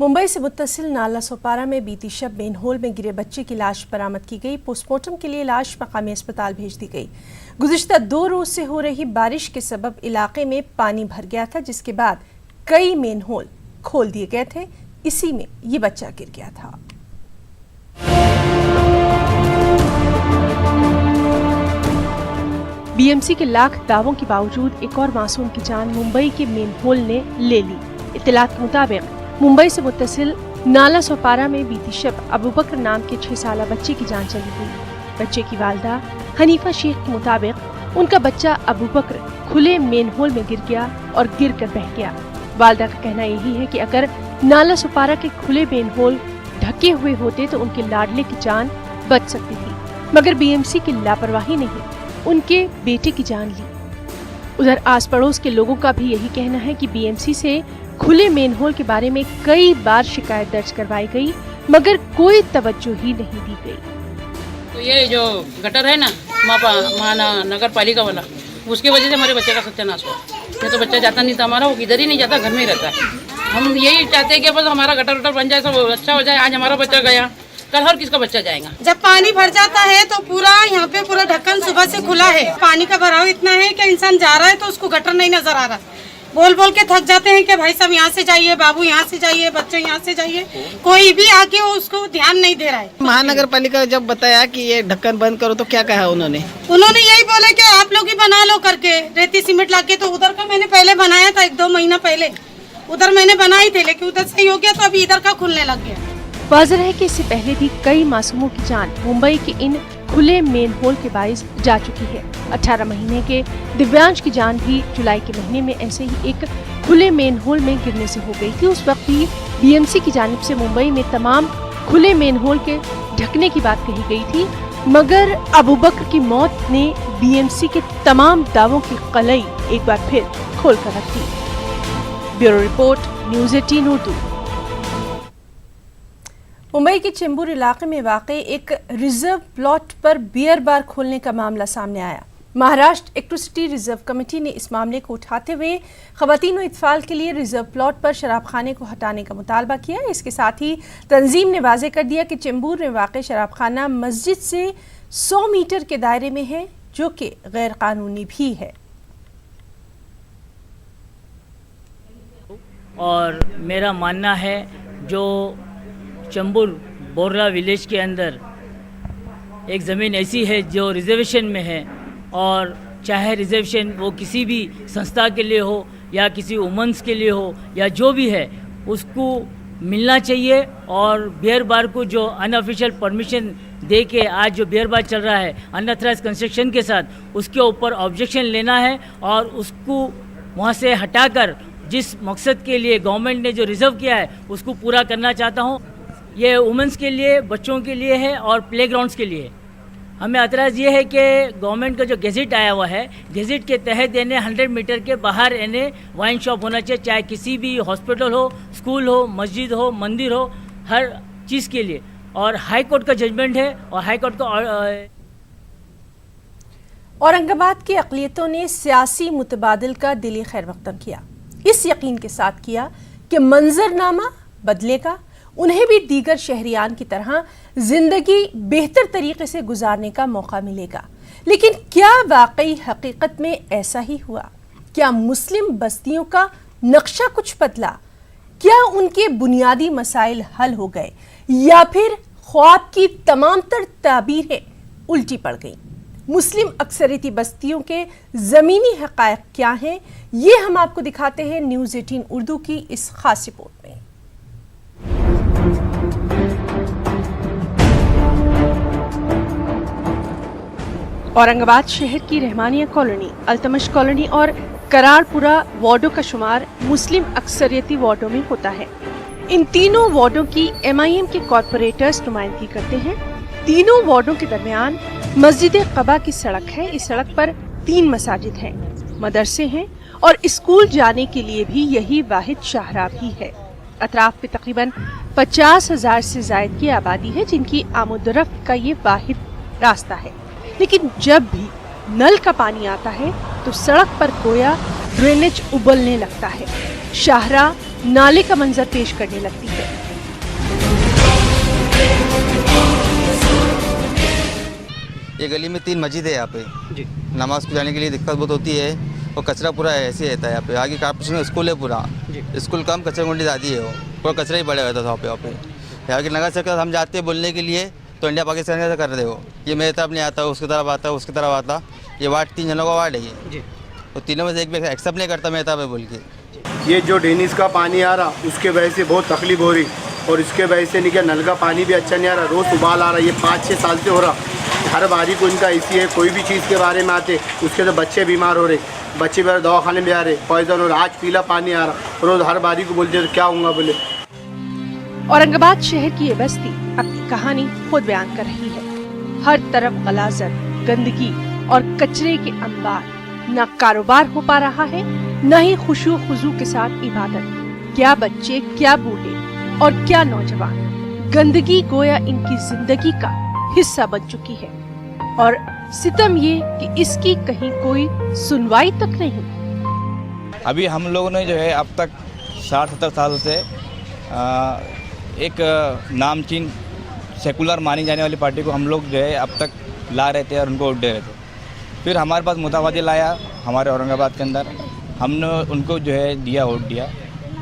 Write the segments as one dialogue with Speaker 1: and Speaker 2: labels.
Speaker 1: मुंबई से मुत्तसिल नाला सोपारा में बीती शब मेनहोल में गिरे बच्चे की लाश बरामद की गई। पोस्टमार्टम के लिए लाश मकामी अस्पताल भेज दी गई। गुज़िश्ता 2 रोज से हो रही बारिश के सबब इलाके में पानी भर गया था, जिसके बाद कई मेनहोल खोल दिए गए थे। इसी में ये बच्चा गिर गया था। बीएमसी के लाख दावों के बावजूद एक और मासूम की जान मुंबई के मेनहोल ने ले ली। इत्तलात के मुताबिक मुंबई से मुत्तसिल नाला सोपारा में बीती शब अबू बकर नाम के 6 साला बच्चे की जान चली गई। बच्चे की वालदा हनीफा शेख के मुताबिक उनका बच्चा अबू बकर खुले मेनहोल में गिर गया और गिर कर बह गया। वालदा का कहना यही है कि अगर नाला सोपारा के खुले मेनहोल ढके हुए होते तो उनके लाडले की जान बच सकती थी, मगर बीएमसी की लापरवाही ने उनके बेटे की जान ली। उधर आस पड़ोस के लोगों का भी यही कहना है कि बीएमसी से खुले मेनहोल के बारे में कई बार शिकायत दर्ज करवाई गई, मगर कोई तवज्जो ही नहीं दी गई।
Speaker 2: तो ये जो गटर है ना माना नगर पालिका वाला, उसकी वजह से हमारे बच्चे का सत्यानाश हुआ। ये तो बच्चा जाता नहीं था हमारा, वो किधर ही नहीं जाता, घर में ही रहता है। हम यही चाहते हैं कि बस हमारा गटर वटर बन जाए, सब अच्छा हो जाए। आज हमारा बच्चा गया, कल हर किसका बच्चा जाएगा।
Speaker 3: जब पानी भर जाता है तो पूरा यहाँ पे पूरा ढक्कन सुबह से खुला है। पानी का भराव इतना है कि इंसान जा रहा है तो उसको गटर नहीं नजर आ रहा। बोल बोल के थक जाते हैं कि भाई सब यहाँ से जाइए, बाबू यहाँ से जाइए, बच्चे यहाँ से जाइए, कोई भी आके उसको ध्यान नहीं दे रहा है।
Speaker 4: महानगर पालिका जब बताया कि ये ढक्कन बंद करो तो क्या कहा उन्होंने
Speaker 3: यही बोला कि आप लोग ही बना लो करके, रेती सीमेंट लाके। तो उधर का मैंने पहले बनाया था, 1-2 महीना पहले उधर मैंने बनाई थी, लेकिन उधर सही हो गया तो अभी इधर का खुलने लग गया।
Speaker 1: वाज़ेह है कि इससे पहले भी कई मासूमों की जान मुंबई के इन खुले मेनहोल के बाइस जा चुकी है। 18 महीने के दिव्यांश की जान भी जुलाई के महीने में ऐसे ही एक खुले मेनहोल में गिरने से हो गई थी। उस वक्त भी बीएमसी की जानिब से मुंबई में तमाम खुले मेनहोल के ढकने की बात कही गई थी, मगर अबू बकर की मौत ने बीएमसी के तमाम दावों की कलई एक बार फिर खोल कर रख दी। Bureau report, news 18 Urdu. Mumbai के चेंबूर इलाके में वाक़ एक रिजर्व प्लॉट पर बियर बार खोलने का मामला सामने आया। महाराष्ट्र इलेक्ट्रिसिटी रिजर्व कमेटी ने इस मामले को उठाते हुए ख़वातीन व इत्फाल के लिए रिजर्व प्लॉट पर शराब खाने को हटाने का मुतालबा किया। इसके साथ ही तंजीम ने वाज़ेह कर दिया कि चेंबूर में वाक़ शराब खाना मस्जिद से 100 मीटर के दायरे में है, जो कि गैर कानूनी भी है।
Speaker 5: और मेरा मानना है जो चेंबूर बोर्ला विलेज के अंदर एक ज़मीन ऐसी है जो रिजर्वेशन में है, और चाहे रिजर्वेशन वो किसी भी संस्था के लिए हो या किसी वुमेंस के लिए हो या जो भी है, उसको मिलना चाहिए। और बियर बार को जो अनऑफिशियल परमिशन दे के आज जो बियर बार चल रहा है अनऑथराइज्ड कंस्ट्रक्शन के साथ, उसके ऊपर ऑब्जेक्शन लेना है और उसको वहाँ से हटाकर जिस मकसद के लिए गवर्नमेंट ने जो रिजर्व किया है उसको पूरा करना चाहता हूँ। ये वुमेंस के लिए, बच्चों के लिए है और प्लेग्राउंड्स के लिए। हमें एतराज़ ये है कि गवर्नमेंट का जो गेजेट आया हुआ है, गेजेट के तहत यानी 100 मीटर के बाहर यानी वाइन शॉप होना चाहिए, चाहे किसी भी हॉस्पिटल हो, स्कूल हो, मस्जिद हो, मंदिर हो, हर चीज़ के लिए। और हाई कोर्ट का जजमेंट है और हाई कोर्ट का
Speaker 1: औरंगाबाद की अक़लियतों ने सियासी मुतबादिल का दिली खैर मक़दम किया, इस यकीन के साथ किया कि मंजरनामा बदलेगा, उन्हें भी दीगर शहरियान की तरह जिंदगी बेहतर तरीके से गुजारने का मौका मिलेगा। लेकिन क्या वाकई हकीकत में ऐसा ही हुआ? क्या मुस्लिम बस्तियों का नक्शा कुछ बदला? क्या उनके बुनियादी मसाइल हल हो गए, या फिर ख्वाब की तमाम तर ताबीरें उल्टी पड़ गईं? मुस्लिम अक्सरियती बस्तियों के ज़मीनी हक़ाइक़ क्या हैं, ये हम आपको दिखाते हैं न्यूज़ 18 उर्दू की इस खास रिपोर्ट में। औरंगाबाद शहर की रहमानिया कॉलोनी, अल्तमश कॉलोनी और करारपुरा वार्डों का शुमार मुस्लिम अक्सरियती वार्डों में होता है। इन तीनों वार्डों की MIM के कॉरपोरेटर्स नुमाइंदगी करते हैं। तीनों वार्डों के दरमियान मस्जिद क़बा की सड़क है। इस सड़क पर 3 मसाजिद हैं, मदरसे हैं और स्कूल जाने के लिए भी यही वाहिद शाहराह भी है। अतराफ पे तकरीबन 50,000 से ज़ायद की आबादी है, जिनकी आमदोरफ्त का ये वाहिद रास्ता है। लेकिन जब भी नल का पानी आता है तो सड़क पर गोया ड्रेनेज उबलने लगता है, शाहराह नाले का मंजर पेश करने लगती है।
Speaker 6: ये गली में 3 मस्जिद है यहाँ पे जी। नमाज को जाने के लिए दिक्कत बहुत होती है और कचरा पूरा ऐसे रहता है यहाँ पे। आगे कॉर्पोरेशन का स्कूल है पूरा, स्कूल कम कचरा कुंडी ज़्यादा है, वो पूरा कचरा ही पड़ा रहता था वहाँ पे। यहाँ की नगर सरकार हम जाते हैं बोलने के लिए तो इंडिया पाकिस्तान ऐसा कर रहे हो, ये मेरे तरफ नहीं आता, उसकी तरफ आता, उसकी तरफ आता। ये वार्ड 3 जनों का वार्ड है ये, तो तीनों में से एक भी एक्सेप्ट नहीं करता मेरे तरफ बोल के।
Speaker 7: ये जो ड्रेनेज का पानी आ रहा उसके वजह से बहुत तकलीफ हो रही और इसके वजह से नहीं क्या नल का पानी भी अच्छा नहीं आ रहा, रोज़ उबाल आ रहा। ये 5-6 साल से हो रहा। हर बारी को इनका इसी है, कोई भी चीज़ के बारे में आते उसके तो बच्चे बीमार हो रहे, बच्चे भी दवाखाने में आ रहे, पॉइजन और आज पीला पानी आ रहा। रोज़ हर बारी को बोलते तो क्या होगा बोले।
Speaker 1: औरंगाबाद शहर की ये बस्ती अपनी कहानी खुद बयान कर रही है। हर तरफ गलाजत, गंदगी और कचरे के अंबार। न कारोबार हो पा रहा है, न ही खुशू खुजू के साथ इबादत। क्या बच्चे, क्या बूढ़े और क्या नौजवान, गंदगी गोया इनकी जिंदगी का हिस्सा बन चुकी है। और सितम ये कि इसकी कहीं कोई सुनवाई तक नहीं।
Speaker 8: अभी हम लोगों ने जो है अब तक 60-70 साल से एक नामचीन सेकुलर मानी जाने वाली पार्टी को हम लोग जो है अब तक ला रहे थे और उनको वोट दे रहे थे। फिर हमारे पास मुतावादी लाया हमारे औरंगाबाद के अंदर, हमने उनको जो है दिया, वोट दिया,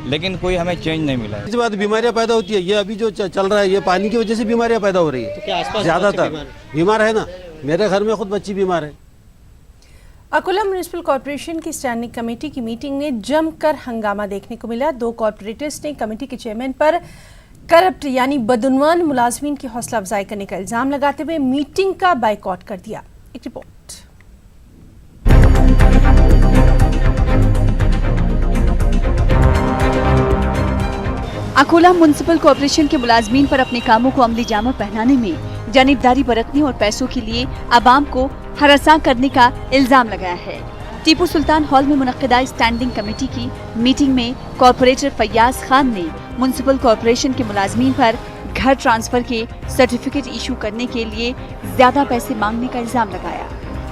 Speaker 8: लेकिन कोई हमें चेंज नहीं मिला।
Speaker 9: इसके बाद बीमारियां पैदा होती है। ये अभी जो चल रहा है ये पानी की वजह से बीमारियां पैदा हो रही है। तो क्या आसपास ज्यादातर बीमार है ना, मेरे घर में खुद बच्ची बीमार है।
Speaker 1: अकोला म्युनिसिपल कॉर्पोरेशन की स्टैंडिंग कमेटी की मीटिंग में जमकर हंगामा देखने को मिला। 2 कॉर्पोरेटर्स ने कमेटी के चेयरमैन पर करप्ट यानी बदउनवान मुलाजमीन की हौसला अफजाई करने का इल्जाम लगाते हुए मीटिंग का बाइकआउट कर दिया। एक रिपोर्ट।
Speaker 10: अकोला म्युनिसिपल कॉर्पोरेशन के मुलाजमीन पर अपने कामों को अमली जामा पहनाने में जानिबदारी बरतने और पैसों के लिए आवाम को हरासा करने का इल्जाम लगाया है। टीपू सुल्तान हॉल में मुनक्किदा स्टैंडिंग कमेटी की मीटिंग में कॉर्पोरेटर फैयाज खान ने म्युनिसिपल कॉर्पोरेशन के मुलाजमीन पर घर ट्रांसफर के सर्टिफिकेट इशू करने के लिए ज्यादा पैसे मांगने का इल्जाम लगाया।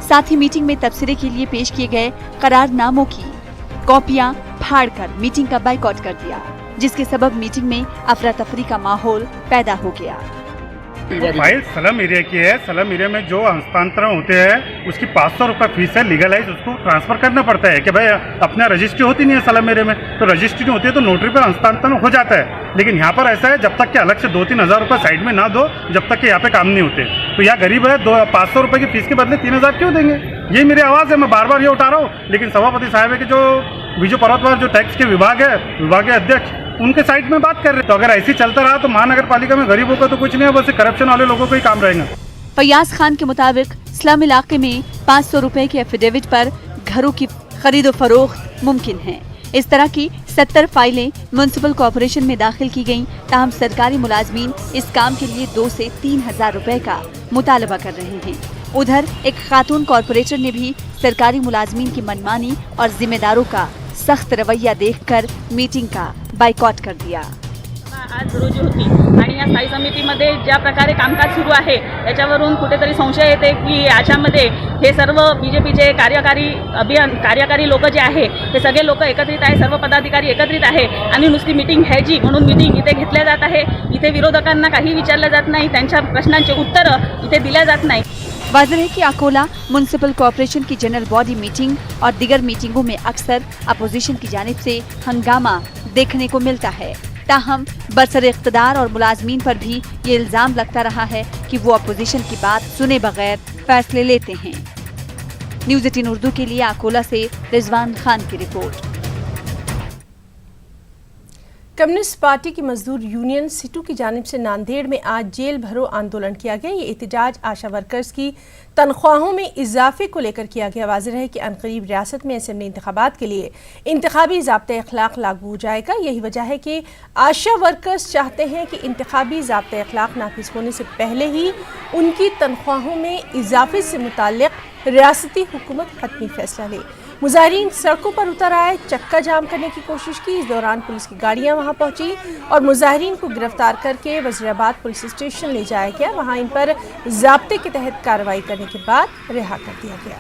Speaker 10: साथ ही मीटिंग में तबसरे के लिए पेश किए गए करारनामों की कॉपियां फाड़कर मीटिंग का बाइकआउट कर दिया, जिसके सबब मीटिंग में अफरा तफरी का माहौल पैदा हो गया।
Speaker 11: फाइल स्लम एरिया की है। स्लम एरिया में जो हस्तांतरण होते हैं उसकी 500 रुपये फीस है। लीगलाइज उसको ट्रांसफर करना पड़ता है कि भाई अपना रजिस्ट्री होती नहीं है स्लम एरिया में, तो रजिस्ट्री नहीं होती है तो नोटरी पर हस्तांतरण हो जाता है। लेकिन यहाँ पर ऐसा है जब तक कि अलग से 2-3 हज़ार रुपये साइड में ना दो, जब तक कि यहाँ पे काम नहीं होते। तो यहाँ गरीब है, 500 रुपये की फीस के बदले 3000 क्यों देंगे? ये मेरी आवाज़ है, मैं बार बार ये उठा रहा हूँ। लेकिन सभापति साहब है कि जो विजय पर्वतवार जो टैक्स के विभाग है, विभाग के अध्यक्ष, उनके साइड में बात कर रहे। तो अगर ऐसे चलता रहा तो महानगर पालिका में गरीबों का तो कुछ नहीं है, बस करप्शन वाले लोगों को ही काम रहेगा।
Speaker 10: फैयाज खान के मुताबिक स्लम इलाके में 500 रुपए के एफिडेविट पर घरों की खरीदो फरोख्त मुमकिन है। इस तरह की 70 फाइलें म्युनिसिपल कॉर्पोरेशन में दाखिल की गयीं, ताहम सरकारी मुलाजमीन इस काम के लिए 2 से 3 हज़ार रुपए का मुतालबा कर रहे हैं। उधर एक खातून कॉर्पोरेटर ने भी सरकारी मुलाजमीन की मनमानी और जिम्मेदारों का सख्त रवैया देखकर मीटिंग का बायकॉट कर दिया।
Speaker 12: आज रोजी होती आणि या स्थायी समितीमध्ये ज्या प्रकारे कामकाज सुरू आहे त्याच्यावरून कुठेतरी संशय येते की याच्यामध्ये हे सर्व बीजेपीचे कार्यकारी लोक जे आहे ते सगळे लोक एकत्रित आहे, सर्व पदाधिकारी एकत्रित आहे आणि नुसती मीटिंग घ्यायची म्हणून मीटिंग इथे घेतल्या जात आहे। इथे विरोधकांना काही विचारलं जात नाही, त्यांच्या प्रश्नांचे उत्तरं इथे दिल्या जात नाही।
Speaker 10: वाज़ेह है कि अकोला म्युनिसिपल कॉर्पोरेशन की जनरल बॉडी मीटिंग और दीगर मीटिंगों में अक्सर अपोजिशन की जानिब से हंगामा देखने को मिलता है। ताहम बरसर इख्तिदार और मुलाजमीन पर भी ये इल्ज़ाम लगता रहा है कि वो अपोजिशन की बात सुने बगैर फैसले लेते हैं। न्यूज़ 18 उर्दू के लिए अकोला से रिजवान खान की रिपोर्ट।
Speaker 1: कम्युनिस्ट पार्टी की मजदूर यूनियन सिटू की जानिब से नांदेड़ में आज जेल भरो आंदोलन किया गया। ये एहतजाज आशा वर्कर्स की तनख्वाहों में इजाफे को लेकर किया गया। वाज़ेह है कि अनकरीब रियासत में असेंबली इंतखाबात के लिए इंतखाबी ज़ाब्ते अखलाक लागू हो जाएगा। यही वजह है कि आशा वर्कर्स चाहते हैं कि इंतखाबी ज़ाब्ते अखलाक नाफिज होने से पहले ही उनकी तनख्वाहों में इजाफे से मुताल्लिक़ रियासती हुकूमत हतमी फैसला ले। मुजाहिरीन सड़कों पर उतर आए, चक्का जाम करने की कोशिश की। इस दौरान पुलिस की गाड़ियां वहां पहुंची और मुजाहिरीन को गिरफ्तार करके वज़ीराबाद पुलिस स्टेशन ले जाया गया। वहां इन पर ज़ाब्ते के तहत कार्रवाई करने के बाद रिहा कर दिया गया।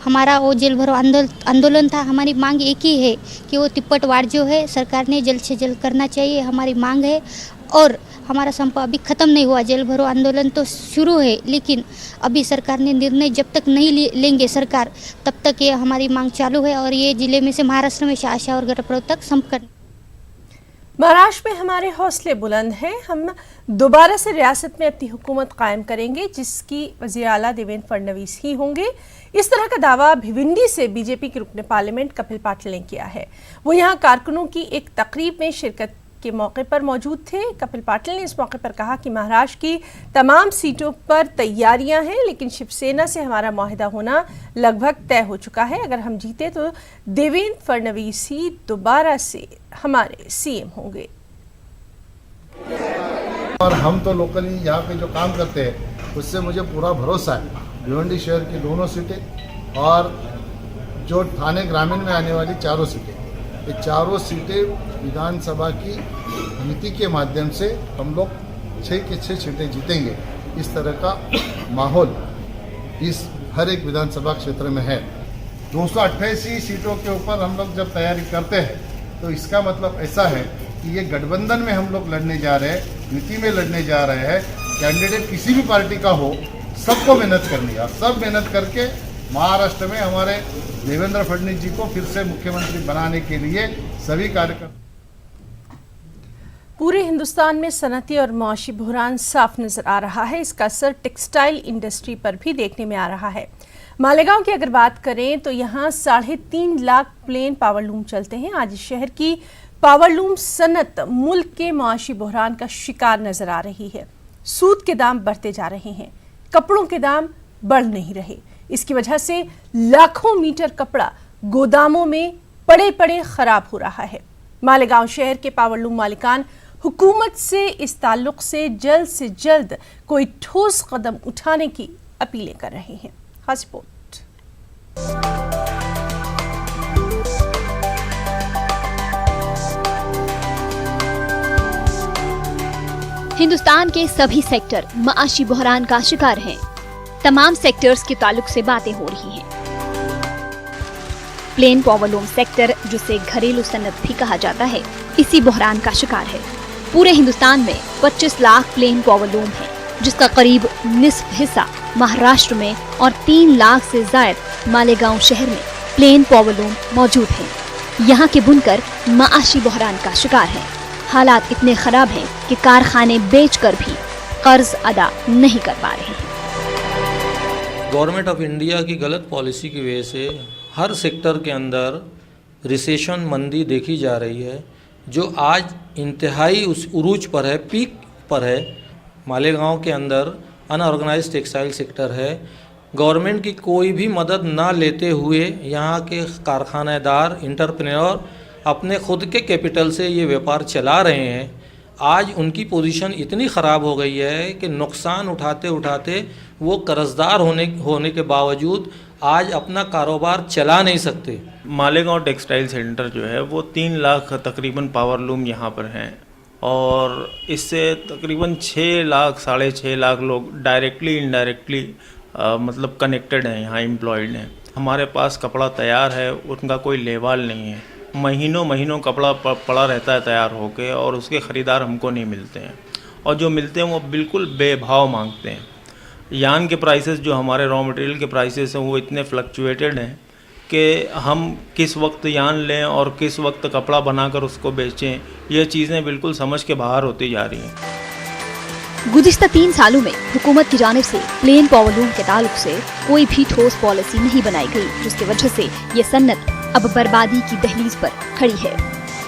Speaker 13: हमारा वो जेल भरो आंदोलन था। हमारी मांग एक ही है कि वो तिप्पट वार्ड जो है सरकार ने जल्द से जल्द करना चाहिए, हमारी मांग है। और हमारा संप अभी ख़त्म नहीं हुआ। जेल भरो आंदोलन तो शुरू है, लेकिन अभी सरकार ने निर्णय जब तक नहीं लेंगे सरकार, तब तक ये हमारी मांग चालू है और ये जिले में से महाराष्ट्र में आशा और गटरप्रो तक संप करने।
Speaker 1: महाराष्ट्र में हमारे हौसले बुलंद हैं। हम दोबारा से रियासत में अपनी हुकूमत कायम करेंगे, जिसकी वज़ीर आला देवेंद्र फडणवीस ही होंगे। इस तरह का दावा भिवंडी से बीजेपी के रुकने पार्लियामेंट कपिल पाटिल ने किया है। वो यहाँ कारकुनों की एक तकरीब में शिरकत के मौके पर मौजूद थे। कपिल पाटिल ने इस मौके पर कहा कि महाराष्ट्र की तमाम सीटों पर तैयारियां हैं, लेकिन शिवसेना से हमारा मुआहदा होना लगभग तय हो चुका है। अगर हम जीते तो देवेंद्र फडणवीस ही दोबारा से हमारे सीएम होंगे।
Speaker 14: और हम तो लोकली यहाँ पे जो काम करते हैं उससे मुझे पूरा भरोसा है। भिवंडी शहर की दोनों सीटें और जो थाने ग्रामीण में आने वाली चारों सीटें, ये चारों सीटें विधानसभा की नीति के माध्यम से हम लोग 6 की 6 सीटें जीतेंगे। इस तरह का माहौल इस हर एक विधानसभा क्षेत्र में है। 288 सीटों के ऊपर हम लोग जब तैयारी करते हैं तो इसका मतलब ऐसा है कि ये गठबंधन में हम लोग लड़ने जा रहे हैं, नीति में लड़ने जा रहे हैं। कैंडिडेट किसी भी पार्टी का हो, सबको मेहनत करनी है और सब मेहनत करके महाराष्ट्र में हमारे देवेंद्र फडणवीस जी को फिर से मुख्यमंत्री बनाने के लिए सभी कार्यकर्ता।
Speaker 1: पूरे हिंदुस्तान में सनती और मौशी बहरान साफ नजर आ रहा है। इसका असर टेक्सटाइल इंडस्ट्री पर भी देखने में आ रहा है। मालेगांव की अगर बात करें तो यहाँ 3.5 लाख प्लेन पावरलूम चलते हैं। आज शहर की पावरलूम सनत मुल्क के मौशी बहरान का शिकार नजर आ रही है। सूत के दाम बढ़ते जा रहे हैं, कपड़ों के दाम बढ़ नहीं रहे। इसकी वजह से लाखों मीटर कपड़ा गोदामों में पड़े पड़े खराब हो रहा है। मालेगांव शहर के पावरलूम मालिकान हुकूमत से इस ताल्लुक से जल्द कोई ठोस कदम उठाने की अपीलें कर रहे हैं। खास रिपोर्ट।
Speaker 10: हिंदुस्तान के सभी सेक्टर माशी बहरान का शिकार हैं। तमाम सेक्टर्स के ताल्लुक से बातें हो रही हैं। प्लेन पावरलूम सेक्टर, जिसे घरेलू सनत भी कहा जाता है, इसी बहरान का शिकार है। पूरे हिंदुस्तान में 25 लाख प्लेन पावरलूम है, जिसका करीब निस्फ हिस्सा महाराष्ट्र में और 3 लाख से ज्यादा मालेगांव शहर में प्लेन पावरलूम मौजूद हैं। यहाँ के बुनकर माशी बहरान का शिकार हैं। हालात इतने खराब हैं कि कारखाने बेचकर भी कर्ज अदा नहीं कर पा रहे हैं।
Speaker 15: गवर्नमेंट ऑफ इंडिया की गलत पॉलिसी की वजह से हर सेक्टर के अंदर रिसेशन मंदी देखी जा रही है, जो आज इंतहाई उस उरूज पर है, पीक पर है। मालेगांव के अंदर अनऑर्गेनाइज्ड टेक्सटाइल सेक्टर है। गवर्नमेंट की कोई भी मदद ना लेते हुए यहाँ के कारखानेदार एंटरप्रेन्योर अपने खुद के कैपिटल से ये व्यापार चला रहे हैं। आज उनकी पोजीशन इतनी ख़राब हो गई है कि नुकसान उठाते उठाते वो कर्जदार होने के बावजूद आज अपना कारोबार चला नहीं सकते।
Speaker 16: मालेगांव टेक्सटाइल सेंटर जो है वो 3 लाख तकरीबन पावरलूम यहाँ पर हैं और इससे तकरीबन 6 लाख 6.5 लाख लोग डायरेक्टली इनडायरेक्टली मतलब कनेक्टेड हैं, यहाँ एम्प्लॉयड हैं। हमारे पास कपड़ा तैयार है, उनका कोई लेवाल नहीं है। महीनों कपड़ा पड़ा रहता है तैयार होके और उसके ख़रीदार हमको नहीं मिलते हैं और जो मिलते हैं वो बिल्कुल बेभाव मांगते हैं। यान के प्राइसेस जो हमारे रॉ मटेरियल के प्राइसेस हैं वो इतने फ्लक्चुएटेड हैं कि हम किस वक्त यान लें और किस वक्त कपड़ा बनाकर उसको बेचें, ये चीज़ें बिल्कुल समझ के बाहर होती जा रही हैं।
Speaker 10: गुज़िश्ता 3 सालों में हुकूमत की जानिब से प्लेन पावरलूम के ताल्लुक से कोई भी ठोस पॉलिसी नहीं बनाई गई, जिसकी वजह से ये सन्नत अब बर्बादी की दहलीज पर खड़ी है।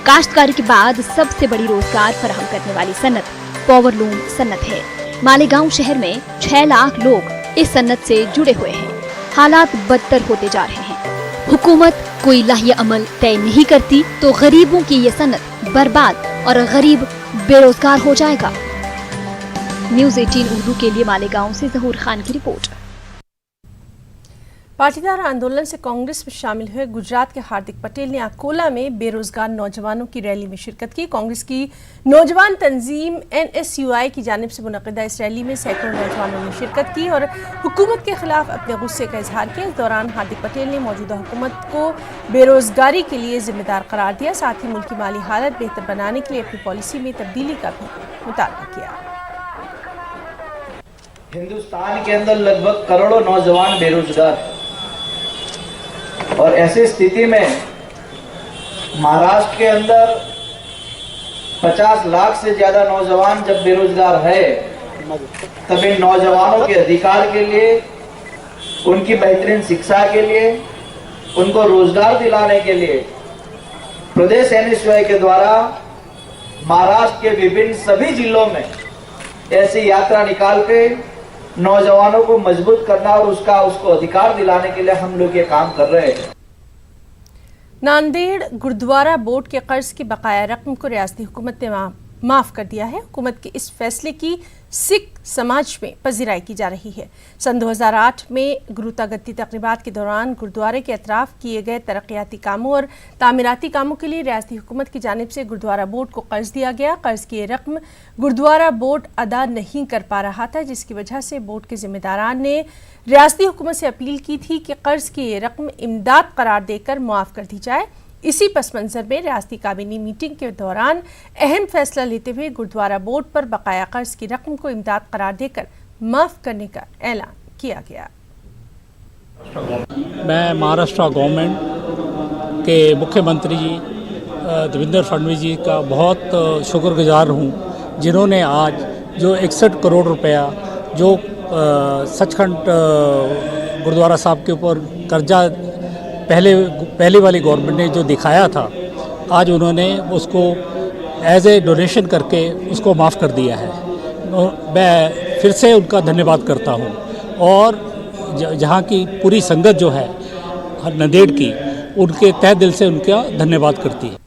Speaker 10: काश्तकारी के बाद सबसे बड़ी रोजगार फराहम करने वाली सन्नत पावरलूम सन्नत है। मालेगांव शहर में 6 लाख लोग इस सन्नत से जुड़े हुए हैं। हालात बदतर होते जा रहे हैं। हुकूमत कोई लाहिया अमल तय नहीं करती तो गरीबों की ये सन्नत बर्बाद और गरीब बेरोजगार हो जाएगा। न्यूज़ 18 उर्दू के लिए मालेगांव से ज़हूर खान की रिपोर्ट।
Speaker 1: पाटीदार आंदोलन से कांग्रेस में शामिल हुए गुजरात के हार्दिक पटेल ने अकोला में बेरोजगार नौजवानों की रैली में शिरकत की। कांग्रेस की नौजवान तंजीम NSUI की जानिब से मुनक़िदा इस रैली में सैकड़ों नौजवानों ने शिरकत की और हुकूमत के खिलाफ अपने गुस्से का इजहार किया। इस दौरान हार्दिक पटेल ने मौजूदा हुकूमत को बेरोजगारी के लिए जिम्मेदार करार दिया, साथ ही मुल्क की माली हालत बेहतर बनाने के लिए अपनी पॉलिसी में तब्दीली का भी मुतालबा किया।
Speaker 17: हिंदुस्तान के अंदर लगभग करोड़ों नौजवान बेरोजगार और ऐसी स्थिति में महाराष्ट्र के अंदर 50 लाख से ज्यादा नौजवान जब बेरोजगार है, तब इन नौजवानों के अधिकार के लिए, उनकी बेहतरीन शिक्षा के लिए, उनको रोजगार दिलाने के लिए प्रदेश NSUI के द्वारा महाराष्ट्र के विभिन्न सभी जिलों में ऐसी यात्रा निकाल के नौजवानों को मजबूत करना और उसको अधिकार दिलाने के लिए हम लोग ये काम कर रहे हैं।
Speaker 1: नांदेड़ गुरुद्वारा बोर्ड के कर्ज की बकाया रकम को रियासती हुकूमत ने माफ कर दिया है। हुकूमत के इस फैसले की सिख समाज में पजीराई की जा रही है। सन 2008 में गुरुतागत्ती तकरीबात के दौरान गुरुद्वारे के अतराफ किए गए तरक्याती कामों और तामीराती कामों के लिए रियासती हुकूमत की जानिब से गुरुद्वारा बोर्ड को कर्ज दिया गया। कर्ज की रकम गुरुद्वारा बोर्ड अदा नहीं कर पा रहा था, जिसकी वजह से बोर्ड के जिम्मेदारान ने रियासती हुकूमत से अपील की थी कि कर्ज की ये रकम इमदाद करार देकर मुआफ कर दी जाए। इसी पस मंजर में रियासती काबीना मीटिंग के दौरान अहम फैसला लेते हुए गुरुद्वारा बोर्ड पर बकाया कर्ज की रकम को इमदाद करार देकर माफ करने का ऐलान किया गया।
Speaker 18: मैं महाराष्ट्र गवर्नमेंट के मुख्यमंत्री जी देवेंद्र फडणवीस जी का बहुत शुक्रगुजार हूँ, जिन्होंने आज जो 61 करोड़ रुपया जो सचखंड गुरुद्वारा साहब के ऊपर कर्जा पहले वाली गवर्नमेंट ने जो दिखाया था, आज उन्होंने उसको एज ए डोनेशन करके उसको माफ़ कर दिया है। मैं फिर से उनका धन्यवाद करता हूँ और जहाँ की पूरी संगत जो है नांदेड़ की, उनके तहे दिल से उनका धन्यवाद करती है।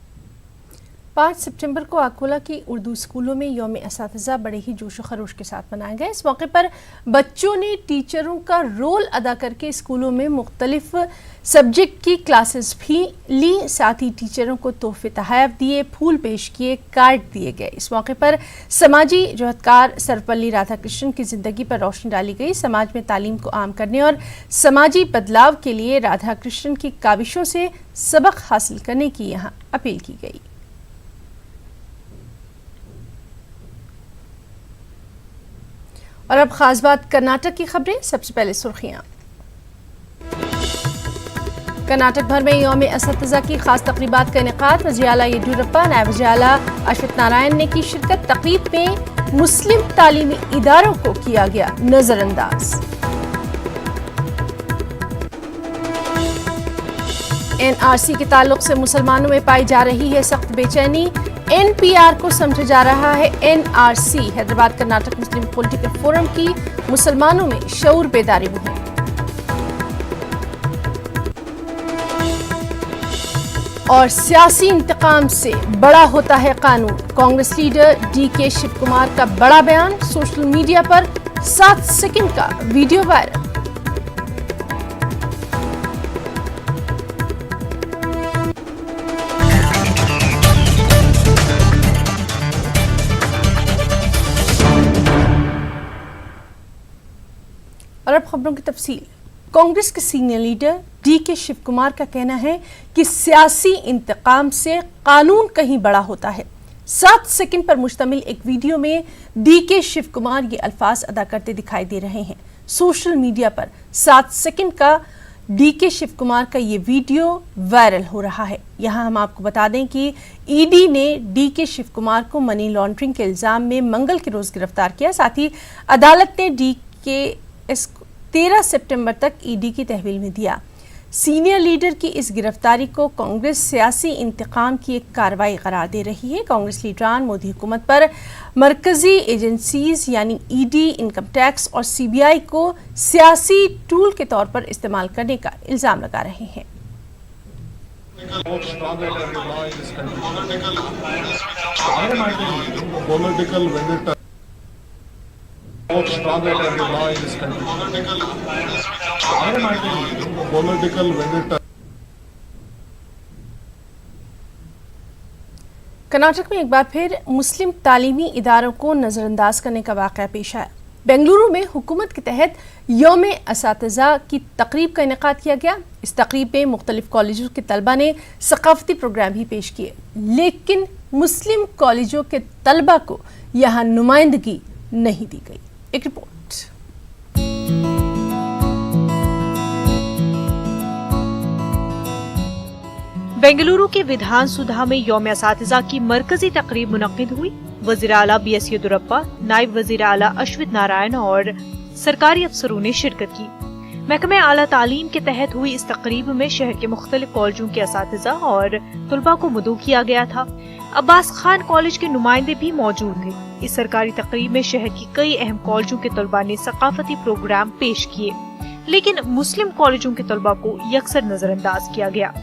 Speaker 1: 5 सितंबर को अकोला की उर्दू स्कूलों में यौम असातिज़ा बड़े ही जोश खरोश के साथ मनाया गया। इस मौके पर बच्चों ने टीचरों का रोल अदा करके स्कूलों में मुख्तलिफ सब्जेक्ट की क्लासेस भी ली, साथ ही टीचरों को तोहफे तहफ़ दिए, फूल पेश किए, कार्ड दिए गए। इस मौके पर समाजी जोहदकार सर्वपल्ली राधाकृष्णन की ज़िंदगी पर रोशनी डाली गई। समाज में तालीम को आम करने और समाजी बदलाव के लिए राधाकृष्णन की काविशों से सबक हासिल करने की यहाँ अपील की गई। और अब खास बात कर्नाटक की खबरें। सबसे पहले सुर्खियां। कर्नाटक भर में यौम असातिज़ा की खास तकरीबात का इनेकाद। वज़ीर आला येडियुरप्पा, नायब वज़ीर आला अश्वथ नारायण ने की शिरकत। तकरीब में मुस्लिम तालीमी इदारों को किया गया नजरअंदाज। NRC के ताल्लुक से मुसलमानों में पाई जा रही है सख्त बेचैनी। NPR को समझा जा रहा है NRC। हैदराबाद कर्नाटक मुस्लिम पॉलिटिकल फोरम की मुसलमानों में शऊर बेदारी मुहिम। और सियासी इंतकाम से बड़ा होता है कानून। कांग्रेस लीडर DK शिव कुमार का बड़ा बयान। सोशल मीडिया पर 7 सेकंड का वीडियो वायरल। और अब खबरों की तफसील। कांग्रेस के senior leader DK Shiv Kumar का कहना है कि सियासी इंतकाम से कानून कहीं बड़ा होता है। 7 सेकंड पर मुश्तमिल एक वीडियो में DK शिव कुमार ये अल्फाज अदा करते दिखाई दे रहे हैं। सोशल मीडिया पर 7 सेकंड का DK शिव कुमार का ये वीडियो वायरल हो रहा है। यहाँ हम आपको बता दें कि ED ने DK शिव कुमार को मनी लॉन्ड्रिंग के इल्जाम में मंगल के रोज गिरफ्तार किया। साथ ही अदालत ने DK इसको 13 सितंबर तक ED की तहवील में दिया। सीनियर लीडर की इस गिरफ्तारी को कांग्रेस सियासी इंतकाम की एक कार्रवाई करार दे रही है। कांग्रेस लीडरान मोदी हुकूमत पर मरकजी एजेंसीज यानी ED, इनकम टैक्स और CBI को सियासी टूल के तौर पर इस्तेमाल करने का इल्जाम लगा रहे हैं।
Speaker 14: Strong law in this country. Political vendetta.
Speaker 1: Karnataka में एक बार फिर मुस्लिम तालीमी इदारों को नज़रअंदाज करने का वाक़या पेश आया। बेंगलुरु में हुकूमत के तहत यौम असातिज़ा की तकरीब का इनेकाद किया गया। इस तकरीब में मुख्तलिफ कॉलेजों के तलबा ने सकाफती प्रोग्राम भी पेश किए, लेकिन मुस्लिम कॉलेजों के तलबा को यहाँ नुमाइंदगी नहीं दी गई। एक रिपोर्ट।
Speaker 19: बेंगलुरु के विधान सुधा में यौम असातिज़ा की मरकजी तकरीब मुनक्किद हुई। वज़ीर आला BS येदियुरप्पा, नायब वज़ीर आला अश्वित नारायण और सरकारी अफसरों ने शिरकत की। महकमे आला तालीम के तहत हुई इस तकरीब में शहर के मुख्तलिफ कॉलेजों के असातिज़ा और तुलबा को मदऊ किया गया था। अब्बास खान कॉलेज के नुमाइंदे भी मौजूद थे। इस सरकारी तकरीब में शहर की कई अहम कॉलेजों के तुलबा ने सकाफती प्रोग्राम पेश किए, लेकिन मुस्लिम कॉलेजों के तुलबा को यकसर नजरअंदाज किया गया।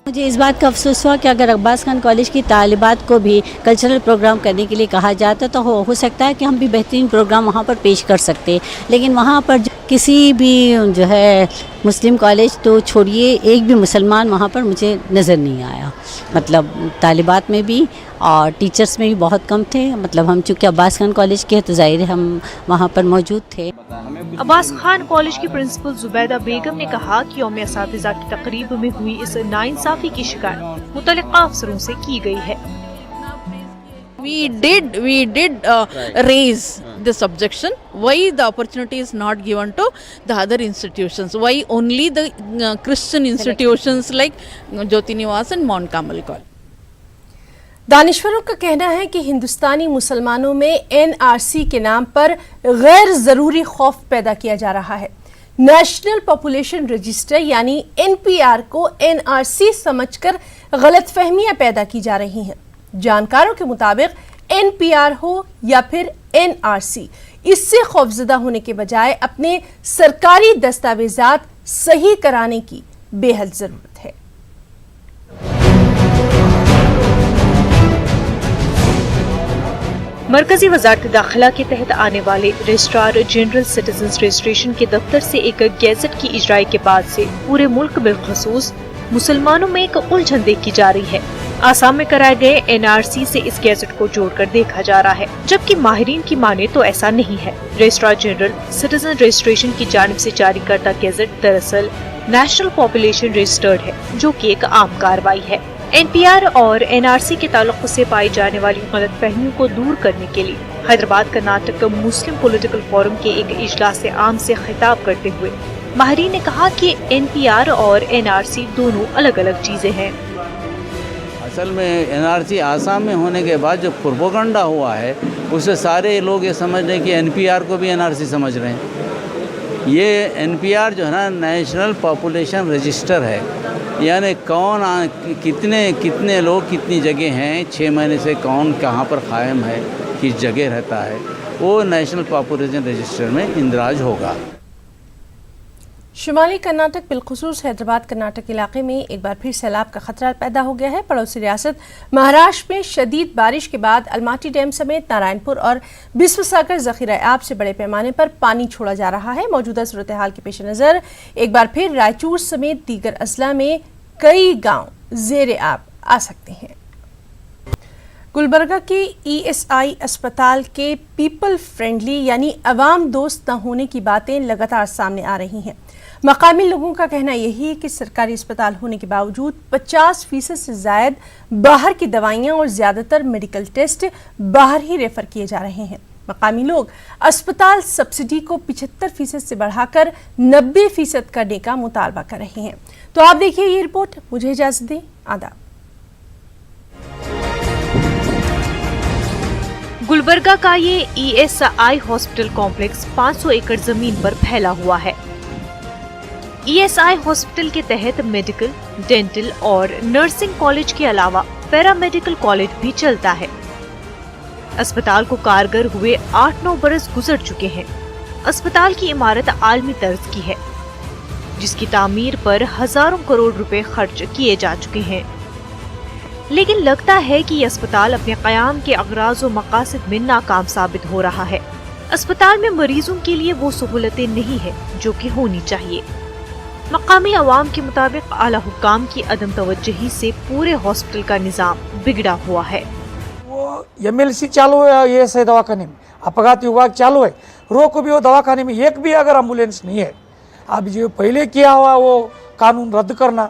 Speaker 20: मुझे इस बात का अफसोस हुआ कि अगर अब्बास खान कॉलेज की तालिबात को भी कल्चरल प्रोग्राम करने के लिए कहा जाता तो हो सकता है कि हम भी बेहतरीन प्रोग्राम वहाँ पर पेश कर सकते, लेकिन वहाँ पर किसी भी जो है मुस्लिम कॉलेज तो छोड़िए, एक भी मुसलमान वहाँ पर मुझे नज़र नहीं आया। मतलब तालिबात में भी और टीचर्स में भी बहुत कम थे। मतलब हम चूँकि अब्बास खान कॉलेज के तो ज़ाहिर है हम वहाँ पर मौजूद थे।
Speaker 19: अब्बास खान कॉलेज की प्रिंसिपल जुबैदा बेगम ने कहा कि यौम असातिज़ा की तकरीब में हुई इस नाइंसाफी की शिकायत मुतल्लिका अफसरों से की गई है।
Speaker 21: We did raise this objection. Why the opportunity is not given to the other institutions? Why only the Christian institutions like Jyoti Niwas and Mount Carmel College?
Speaker 1: दानिश्वरों का कहना है कि हिंदुस्तानी मुसलमानों में NRC के नाम पर गैर ज़रूरी खौफ पैदा किया जा रहा है। नेशनल पॉपुलेशन रजिस्टर यानी NPR को NRC समझकर गलतफहमियां पैदा की जा रही हैं। जानकारों के मुताबिक NPR हो या फिर NRC, इससे खौफजदा होने के बजाय अपने सरकारी दस्तावेजात सही कराने की बेहद जरूरत है।
Speaker 19: मरकजी वजारत दाखिला के तहत आने वाले रजिस्ट्रार जनरल सिटीजन रजिस्ट्रेशन के दफ्तर से एक गैजेट की इजराई के बाद से पूरे मुल्क बिलखसूस मुसलमानों में एक उलझन देखी जा रही है। आसाम में कराए गए NRC से इस गैजेट को जोड़कर देखा जा रहा है, जबकि माहिरीन की माने तो ऐसा नहीं है। रजिस्ट्रार जनरल सिटीजन रजिस्ट्रेशन की जानिब से जारी करदा गैजेट दरअसल नेशनल पॉपुलेशन रजिस्टर्ड है, जो कि एक आम कार्रवाई है। NPR और NRC के ताल्लुक से पाई जाने वाली गलतफहमियों को दूर करने के लिए हैदराबाद कर्नाटक मुस्लिम पॉलिटिकल फोरम के एक इजलास आम से खिताब करते हुए माहिरीन ने कहा कि NPR और NRC दोनों अलग अलग चीजें हैं।
Speaker 22: असल में NRC आसाम में होने के बाद जो प्रोपोगंडा हुआ है उससे सारे लोग ये समझ रहे हैं कि NPR को भी NRC समझ रहे हैं। ये NPR जो है ना नेशनल पॉपुलेशन रजिस्टर है, यानी कौन कितने लोग कितनी जगह हैं, 6 महीने से कौन कहाँ पर कायम है, किस जगह रहता है, वो नेशनल पॉपुलेशन रजिस्टर में इंदराज होगा।
Speaker 1: शुमाली कर्नाटक बिलखुसूस हैदराबाद कर्नाटक इलाके में एक बार फिर सैलाब का खतरा पैदा हो गया है। पड़ोसी रियासत महाराष्ट्र में शदीद बारिश के बाद अलमाटी डैम समेत नारायणपुर और बिस्वसागर जखीरा आब से बड़े पैमाने पर पानी छोड़ा जा रहा है। मौजूदा सूरत हाल के पेश नज़र एक बार फिर रायचूर समेत दीगर अजला में कई गाँव जेर आब आ सकते हैं। गुलबर्गा के ESI अस्पताल के पीपल फ्रेंडली यानी अवाम दोस्त न होने की बातें लगातार सामने आ रही हैं। मकामी लोगों का कहना यही है कि सरकारी अस्पताल होने के बावजूद 50% से ज़ायद बाहर की दवाइयां और ज़्यादातर मेडिकल टेस्ट बाहर ही रेफर किए जा रहे हैं। मकामी लोग अस्पताल सब्सिडी को 75% से बढ़ाकर 90% करने का मुतालबा कर रहे हैं। तो आप देखिए ये रिपोर्ट। मुझे इजाज़त दें। आदाब।
Speaker 19: गुलबर्गा का ये ESI हॉस्पिटल कॉम्प्लेक्स 500 एकड़ जमीन पर फैला हुआ है। ESI हॉस्पिटल के तहत मेडिकल, डेंटल और नर्सिंग कॉलेज के अलावा पैरामेडिकल कॉलेज भी चलता है। अस्पताल को कारगर हुए 8-9 बरस गुजर चुके हैं। अस्पताल की इमारत आलमी तर्ज की है, जिसकी तामीर पर हजारों करोड़ रुपए खर्च किए जा चुके हैं। लेकिन लगता है कि ये अस्पताल अपने क़याम के अगराज और मकासद में नाकाम साबित हो रहा है। अस्पताल में मरीजों के लिए वो सहूलतें नहीं है जो कि होनी चाहिए। मकामी अवाम के मुताबिक आला हुक्काम की अदम तवज्जुही से पूरे हॉस्पिटल का निजाम बिगड़ा हुआ है।
Speaker 2: MLC चालू है, ये ऐसे दवाखाने में अपघात विभाग चालू है, रोको भी वो दवाखाने में एक भी अगर एम्बुलेंस नहीं है, अब जो पहले किया हुआ वो कानून रद्द करना,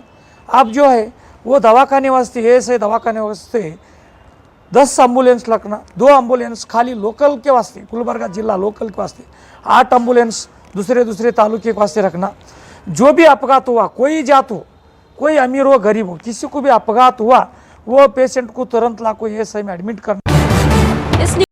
Speaker 2: अब जो है वो दवाखाने वास्ते ऐसे दवाखाने वास्ते 10 एम्बुलेंस रखना, 2 एम्बुलेंस खाली लोकल के वास्ते, गुलबर्गा जिला लोकल के वास्ते, 8 एम्बुलेंस दूसरे तालुके के वास्ते रखना। जो भी अपघात हुआ, कोई जात हो, कोई अमीर हो गरीब हो, किसी को भी अपघात हुआ वो पेशेंट को तुरंत ला कोई ऐसे में एडमिट करना।